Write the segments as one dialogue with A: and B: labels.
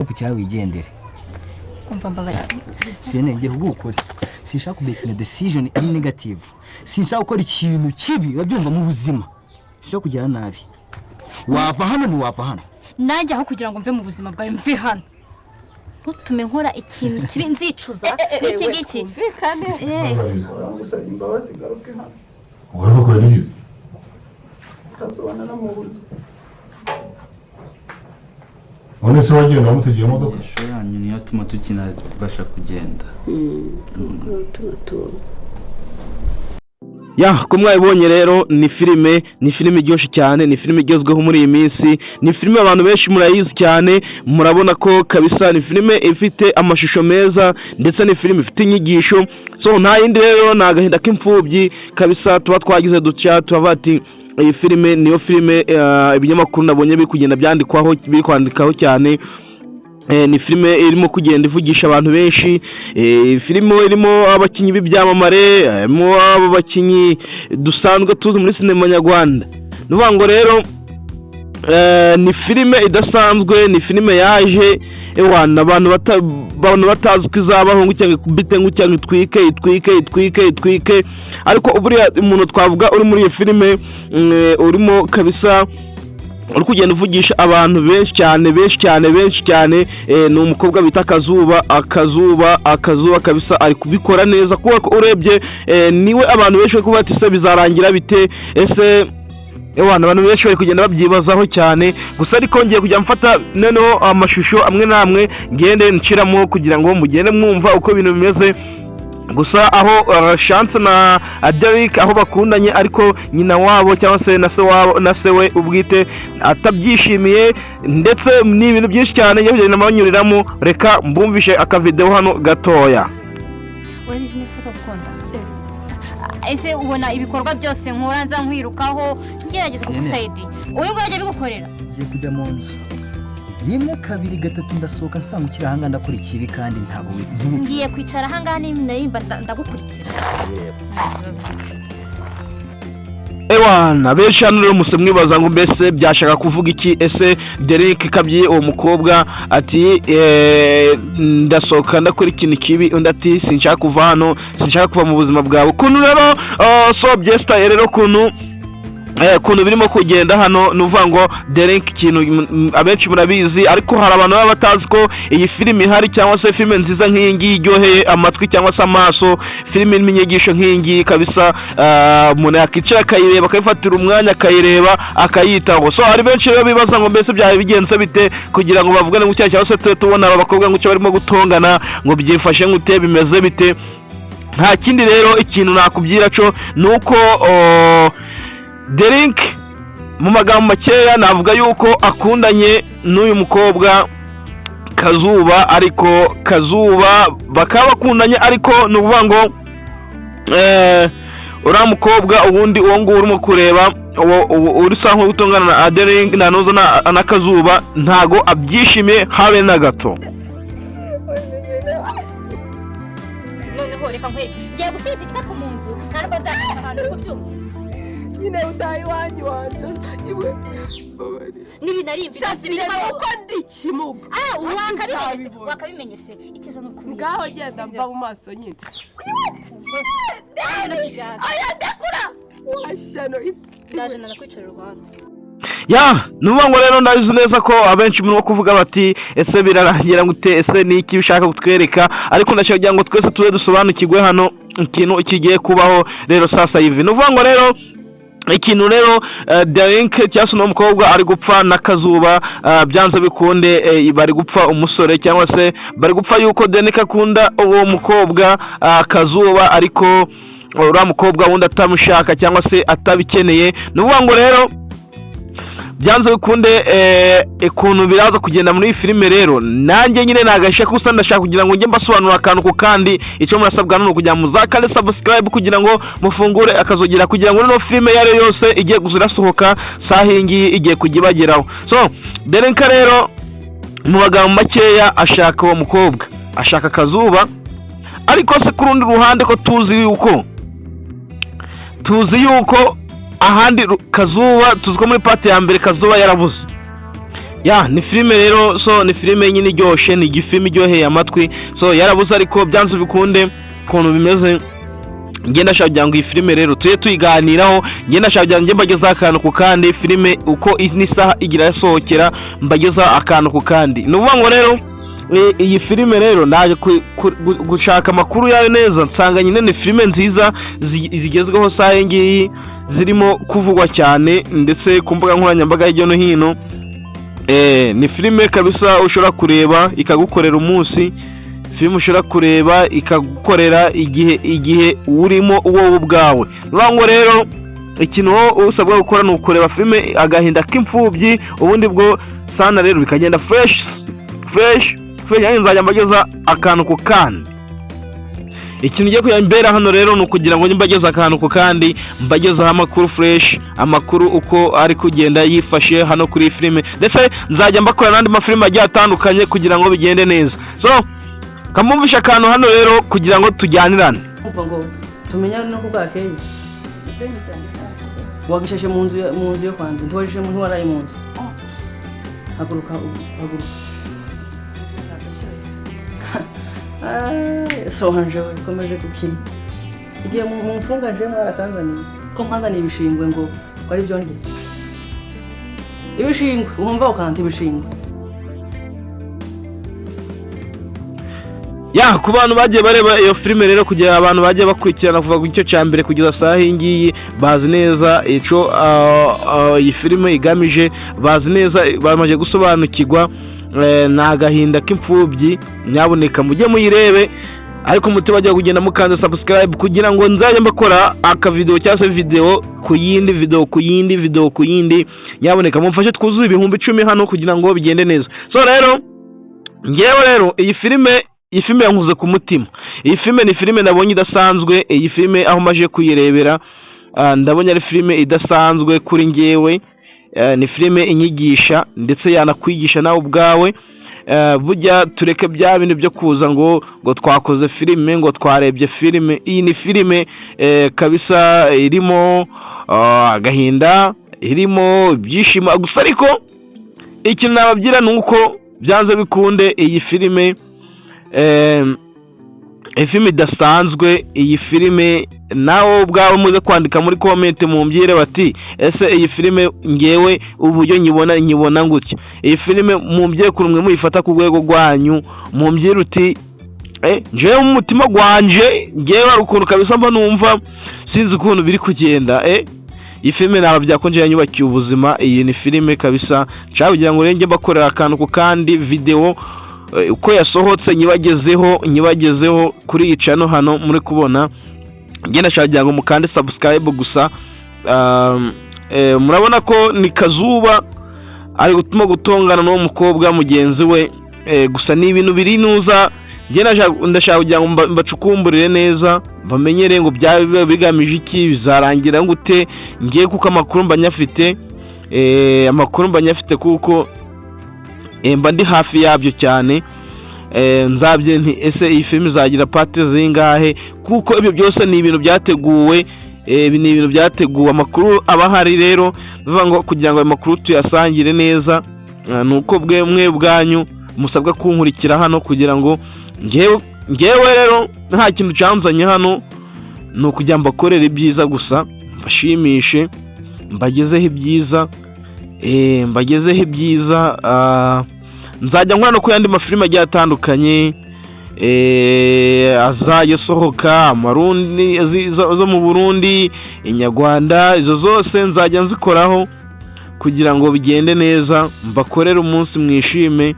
A: kucyawe wigendere.
B: Umva mbabara.
A: Sinenge ubukore. Sinshaka kubekina decision iri negative. Sinshaka gukora ikintu kibi babyumva mu buzima. Sinshaka kujya nabi. Wava hano ni wava hano.
B: Nanjye aho kugira ngo mve mu buzima bwawe mve hano. Ntutume nkora ikintu kibi nzicuza. Iki ngiki.
C: Mvikane.
D: Musaba imbabazi garuke hano.
E: Wowe bakora iki?
D: Tasobanura mu buzima.
E: None se wagenda mutegeye imodoka?
F: Isho yanyu niyo atuma tukinabasha kugenda.
G: Ya ko mwabibonye rero ni filime iryoshye cyane, ni filime igezweho muri iyi minsi, ni filime abantu benshi murayizi cyane, murabona ko kabisa ni filime ifite amashusho meza ndetse ni filime ifite inyigisho. So nta yindi rero nagahinda k'imfubyi kabisa tuba twagize duca tubati iyi filime niyo filime ibinyamakuru nabonye biri kugenda byandikwaho biri kwandikaho cyane. Ni filime irimo kugenda ivugisha abantu benshi, filime irimo abakinyi b'ibyamamare, harimo abakinyi dusanzwe tuzi muri sinema nyarwanda. Nuvango rero ni filime idasanzwe, ni filime yaje ewana abantu batazi ko izabaho ngo cyangwa kubite ngo cyangwa itwike ariko uburiya umuntu twavuga uri muri iyo filime urimo kabisa uri kugenda uvugisha abantu benshi cyane. Ni umukobwa bita Akazuba kabisa ari kubikora neza kuko urebye niwe abantu benshi kuba ati se bizarangira bite, ese abantu benshi bari kugenda babyibazaho cyane. Gusa ariko ngiye kujya mfata noneho amashusho amwe namwe ngende nciramo kugira ngo mugende mwumva uko ibintu bimeze. Gusa aho Chance na Derek aho bakundanye ariko nyina wabo cyangwa se na se we ubwite atabyishimiye, ndetse ni ibintu byinshi cyane yaje namanyuriramo. Reka mbumvishe akavideo hano gatoya.
B: Urabizi neza ko gukunda. Ese ubona ibikorwa byose nkora nza nkwirukaho ngerageza kugusayidi. Uyu ngo yajya bigukorera.
A: Ngiye kujya mu nzu. Rimwe kabiri gatatu ndasohoka nsanga ukiri ahanga ndakora ikibi kandi ntabwo
B: ngiye kwicara ahanga narimba ndagukurikira.
G: Ewana benshi hano rero musomwe baza ngo mbese byashaka kuvuga iki. Ese Derek kabye uwo mukobwa ati ndasohoka ndakora ikintu kibi, undi ati sinshaka kuva hano, sinshaka kuva mu buzima bwawe. Kuntu rero so byesta rero kuntu birimo kugenda hano nuvuga ngo Derek ikintu abenshi murabizi, ariko hari abantu baba batazi ko iyi filime ihari cyangwa se filime nziza nk'iyi ngiyi iryoheye amatwi cyangwa se amaso, filime n'inyigisho nk'iyi ngiyi kabisa umuntu yakicara akayireba akayifatira umwanya akayireba akayitaho. So hari benshi rero bibaza ngo mbese byawe bigenze bite kugira ngo bavugane ngo cyangwa se tubona aba bakobwa ngo cyo barimo gutongana ngo byifashe ngute bimeze bite. Nta kindi rero ikintu nakubwira cyo nuko Derek mu magambo makeya navuga yuko akundanye n'uyu mukobwa Kazuba, ariko Kazuba bakaba bakundanye ariko nuvuga ngo uriya mukobwa ubundi uwo nguwo urimo kureba uri sanko gutongana na Derek na Kazuba ntago abyishimiye habe na gato.
B: Noneho reka nkwe ngiye gusiza igitako mu nzu ntabwo nzashaka ahantu kubyuma.
C: Nyine utayi wanjye iwe
B: n'ibinari
C: byose birimo uko ndi kimuga.
B: Wakabimenye se ikiza no kubizi.
C: Ngaho geza mva mu maso nyine. Aya ndakura. Washano
B: ndaje nakwicara uruhande.
G: Ya nuvuga ngo rero ndabizi neza ko abenshi muri kuvuga bati ese birarangira gute, ese ni iki bishaka kutwereka, ariko ndashaka ngo twese tuze dusobanukirwe hano ikintu kigiye kubaho rero sasa hivi. Nuvuga ngo rero ikintu rero Derek cyangwa no mukobwa ari gupfa na Kazuba byanze bikunde bari gupfa umusore cyangwa se bari gupfa yuko Derek akunda uwo mukobwa Kazuba, ariko uriya mukobwa wundi atamushaka cyangwa se atabikeneye. Nuvuga ngo rero byanze bikunde ikuntu biraza kugenda muri filime rero nanjye nyine nagashaka gusa ndashaka kugira ngo njye mbasobanura akantu ku kandi. Icyo murasabwa no kujya muzakale subscribe kugira ngo mufungure akazogera kugira ngo no filime yare yose igiye guzirasohoka sahingi igiye kugibageraho. So Derek rero mu magambo makeya ashaka uwo mukobwa, ashaka Kazuba, ariko se ku rundi ruhande ko tuzi yuko ahandi Kazuba tuziko muri part ya mbere Kazuba yarabuze ya ni filime rero, so ni filime nyine iryoshye, ni igifilime iryoheye amatwi, so yarabuze ariko byanze bikunde ukuntu bimeze. Ngenda shaka ngo iyi filime rero tuye tuyiganiraho, ngenda shaka nge mbageza akantu ku kandi, filime uko n'isaha igira yasohokera mbageza akantu ku kandi. Nuvuga ngo rero iyi filime rero naje gushaka amakuru yayo neza, nsanga nyine ni filime nziza zigezweho sahe ngiyi, zirimo kuvugwa cyane ndetse ku mbuga nkoranyambaga hirya no hino. Ni filime kabisa ushobora kureba ikagukorera umunsi, filime ushobora kureba ikagukorera igihe urimo wowe ubwawe. Nuvuga rero ikintu usabwa gukora ni ukureba filime Agahinda k'imfubyi, ubundi bwo sana rero bikagenda fresh nzajya mbageza akantu ku kandi. Ikintu ngiye kuyambera hano rero ni ukugira ngo mbageze akantu ku kandi, mbagezeho amakuru fresh, amakuru uko ari kugenda yifashe hano kuri filime, ndetse nzajya mbakora n'andi mafilime agiye atandukanye kugira ngo bigende neza. So kamumvisha akantu hano rero kugira ngo tujyanirane.
H: Umva ngo tumenyane no kubwakeye. Wagishashe mu nzu yo kwanjye, ntiwajije mu ntiwaraye mu nzu. Haguruka. Sohanje komeje gukina. Igihe mu mfunga nje mwarakanzaniye. Ko mwanzaniye ibishingwe ngo kwari byo nge. Ibishingwe, wumva ukanta ibishingwe.
G: Ya ku bantu bagiye bareba iyo filime rero, kugira abantu bagiye bakurikirana kuva ku gice cya mbere kugeza saha ngiyi, bazi neza ico iyi filime igamije, bazi neza, bamaze gusobanukirwa na Agahinda k'imfubyi. Nyaboneka mujye muyirebe, ariko muti bajya kugenda mukanze subscribe kugira ngo nzajye mbakora aka video cyangwa se video ku yindi. Nyaboneka mumfashe twuzuye ibihumbi 10 hano kugira ngo bigende neza. So rero ngewe rero iyi filime yankuze ku mutima. Iyi filime ni filime nabonye idasanzwe. Iyi filime aho maje kuyirebera ndabonye ari filime idasanzwe kuri ngewe. Ni filime inyigisha ndetse yanakwigisha nawe ubwawe. Burya tureke bya bintu byo kuza ngo twakoze filime, ngo twarebye filime. Iyi ni filime kabisa irimo agahinda, irimo ibyishimo gusa, ariko ikintu nababwira ni uko byanze bikunde iyi filime filime idasanzwe. Iyi filime nawe ubwawe muze kwandika muri comment mumbwire bati ese iyi filime ngewe uburyo nyibona gutya. Iyi filime mumbwire kurumwe muyifata ku rwego rwanyu, mumbwire uti njewe mu mutima gwanje ngewe ukuntu kabisa mba numva sinzi ukuntu biri kugenda. Iyi filime nababya ko nje yanyubakiye ubuzima. Iyi ni filime kabisa nshaka kugira ngo renge bakorera akantu ku kandi video uko yasohotse nyibagezeho kuri iyi channel hano muri kubona. Ngenda shagira ngo mukande subscribe gusa. Murabona ko ni Kazuba ari gutuma gutongana no mukobwa mugenzi we, gusa ni ibintu biri nuza. Ndashaka kugira ngo mbacukumburire neza, bamenyere ngo bya bigamije iki, bizarangira ngute. Ngiye kuko amakuru mbanyafite kuko mba ndi hafi yabyo cyane. Nzabye nti ese iyi filime izagira parties zingahe, kuko ibyo byose ni ibintu byateguwe. Ni ibintu byateguwe, amakuru abahari rero bivuga ngo kugira ngo amakuru tuyasangire neza, nuko mwe bwanyu musabwa kunkurikira hano kugira ngo ngewe rero nta kintu cyanzanye hano, ni ukujya mbakorera ibyiza gusa, mbashimishe, mbagezeho ibyiza. Nzajya nkora no ku yandi mafilime agiye atandukanye azajya sohoka, amarundi zo mu Burundi, inyarwanda, izo zose nzajya nzikoraho kugira ngo bigende neza, mbakorere umunsi mwishime.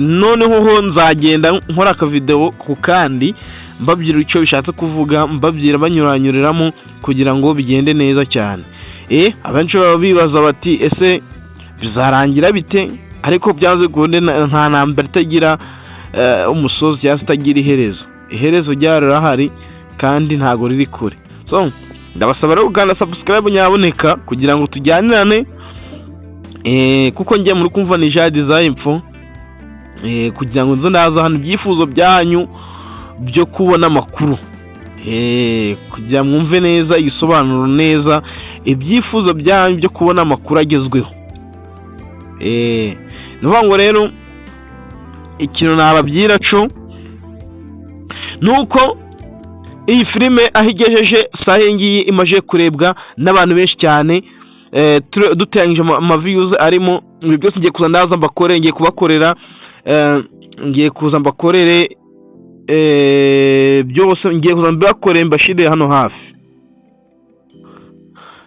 G: Noneho nzagenda nkora aka video ku kandi, mbabyira icyo bishatse kuvuga, mbabyira banyuranyuriramo kugira ngo bigende neza cyane. Abenshi baba bibaza bati ese bizarangira bite, ariko byanze kunde nta ntambara itagira umusozi cyangwa itagira iherezo ryarahari kandi ntago riri kure. So ndabasaba rero gukanda subscribe nyaboneka kugira ngo tujyanirane, kuko ngiye muri kumva ni Jean Design Info, kugira ngo nzo naza hano ibyifuzo byanyu byo kubona amakuru, kugira mwumve neza igisobanuro neza ibyifuzo byanyu byo kubona amakuru agezweho. ni ukuvuga ngo rero ikintu nababwira cyo ni uko iyi filime aho igejeje saha iyi ngiyi imaze kurebwa n'abantu benshi cyane, duteranyije amaviyuzi arimo ibi byose ngiye kuza ndaza mbakore, ngiye kubakorera, ngiye kuza mbakorere byose, ngiye kuza mbakorere mbashire hano hafi,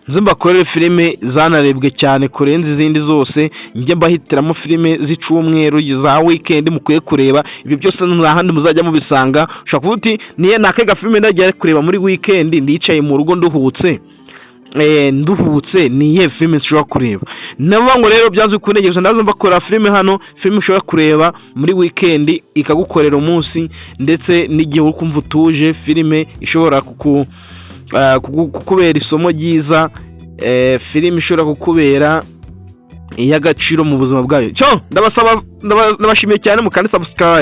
G: nze mbakorere filime zanarebwe cyane kurenza izindi zose, njye mbahitiramo filime z'icumweru za weekend mukwiye kureba. Ibyo byose nta handi muzajya mubisanga. ushobora kuvuga uti niye nakega filime ndagiye kureba muri weekend ndicaye mu rugo nduhutse, niye filime nshobora kureba. Navuga ngo rero byanze kunegeje ndaza mbakora filime hano, filime ushobora kureba muri weekend ikagukorera umunsi ndetse n'igihe uri kumva utuje, filime ishobora kukubera isomo ryiza, filime ishobora kukubera iy'agaciro mu buzima bwayo. Ndabashimiye cyane mukande subscribe.